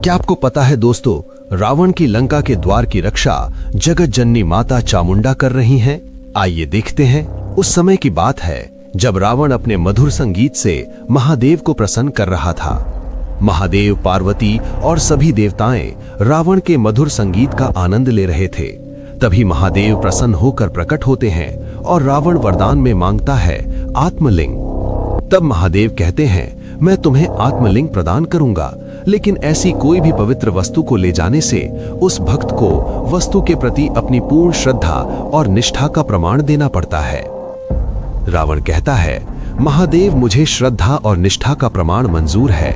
क्या आपको पता है दोस्तों, रावण की लंका के द्वार की रक्षा जगत जननी माता चामुंडा कर रही हैं? आइए देखते हैं। उस समय की बात है जब रावण अपने मधुर संगीत से महादेव को प्रसन्न कर रहा था। महादेव, पार्वती और सभी देवताएं रावण के मधुर संगीत का आनंद ले रहे थे। तभी महादेव प्रसन्न होकर प्रकट होते हैं और रावण वरदान में मांगता है आत्मलिंग। तब महादेव कहते हैं, मैं तुम्हें आत्मलिंग प्रदान करूंगा, लेकिन ऐसी कोई भी पवित्र वस्तु को ले जाने से उस भक्त को वस्तु के प्रति अपनी पूर्ण श्रद्धा और निष्ठा का प्रमाण देना पड़ता है। रावण कहता है, महादेव, मुझे श्रद्धा और निष्ठा का प्रमाण मंजूर है।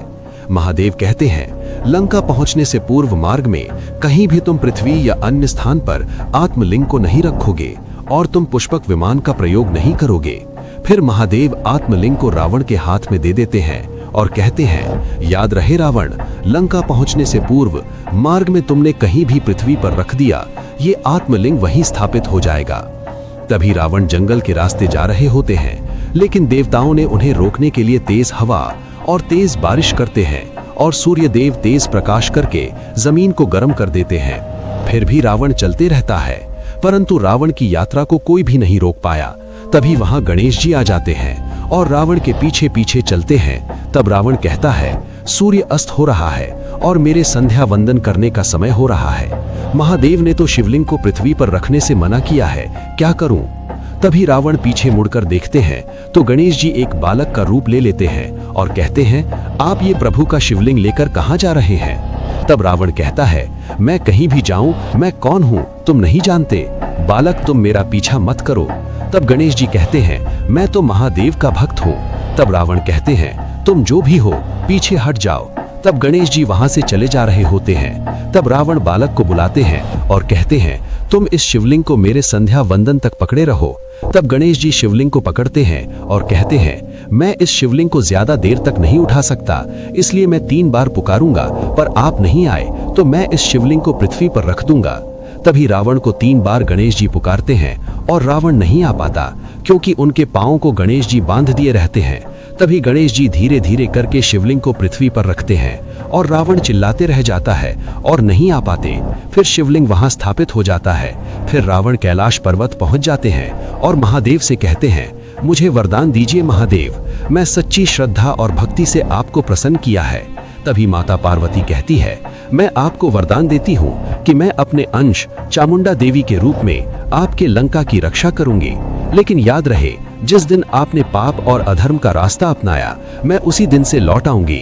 महादेव कहते हैं, लंका पहुंचने से पूर्व मार्ग में कहीं भी तुम पृथ्वी या अन्य स्थान पर आत्मलिंग को नहीं रखोगे और तुम पुष्पक विमान का प्रयोग नहीं करोगे। फिर महादेव आत्मलिंग को रावण के हाथ में दे देते हैं और कहते हैं, याद रहे रावण, लंका पहुंचने से पूर्व मार्ग में तुमने कहीं भी पृथ्वी पर रख दिया, ये आत्मलिंग वहीं स्थापित हो जाएगा। तभी रावण जंगल के रास्ते जा रहे होते हैं, लेकिन देवताओं ने उन्हें रोकने के लिए तेज हवा और तेज बारिश करते हैं और सूर्य देव तेज प्रकाश करके जमीन को गर्म कर देते हैं। फिर भी रावण चलते रहता है, परंतु रावण की यात्रा को कोई भी नहीं रोक पाया। तभी वहां गणेश जी आ जाते हैं और रावण के पीछे पीछे चलते हैं। तब रावण कहता है, सूर्य अस्त हो रहा है और मेरे संध्या वंदन करने का समय हो रहा है। महादेव ने तो शिवलिंग को पृथ्वी पर रखने से मना किया है, क्या करूं? तभी रावण पीछे मुड़कर देखते हैं तो गणेश जी एक बालक का रूप ले लेते हैं और कहते हैं, आप ये प्रभु का शिवलिंग लेकर कहां जा रहे हैं? तब रावण कहता है, मैं कहीं भी जाऊं, मैं कौन हूं तुम नहीं जानते। बालक, तुम मेरा पीछा मत करो। तब गणेश जी कहते हैं, मैं तो महादेव का भक्त हूँ। तब रावण कहते हैं, तुम जो भी हो पीछे हट जाओ। तब गणेश जी वहां से चले जा रहे होते हैं। तब रावण बालक को बुलाते हैं और कहते हैं, तुम इस शिवलिंग को मेरे संध्या वंदन तक पकड़े रहो। तब गणेश जी शिवलिंग को पकड़ते हैं और कहते हैं, मैं इस शिवलिंग को ज्यादा देर तक नहीं उठा सकता, इसलिए मैं 3 बार पुकारूंगा, पर आप नहीं आए तो मैं इस शिवलिंग को पृथ्वी पर रख दूंगा। तभी रावण को 3 बार गणेश जी पुकारते हैं और रावण नहीं आ पाता, क्योंकि उनके पांवों को गणेश जी बांध दिए रहते हैं। तभी गणेश जी धीरे धीरे करके शिवलिंग को पृथ्वी पर रखते हैं और रावण चिल्लाते रह जाता है और नहीं आ पाते। फिर शिवलिंग वहां स्थापित हो जाता है। फिर रावण कैलाश पर्वत पहुंच जाते हैं और महादेव से कहते हैं, मुझे वरदान दीजिए महादेव, मैं सच्ची श्रद्धा और भक्ति से आपको प्रसन्न किया है। तभी माता पार्वती कहती है, मैं आपको वरदान देती हूँ कि मैं अपने अंश चामुंडा देवी के रूप में आपके लंका की रक्षा करूंगी। लेकिन याद रहे, जिस दिन आपने पाप और अधर्म का रास्ता अपनाया, मैं उसी दिन से लौट आऊंगी।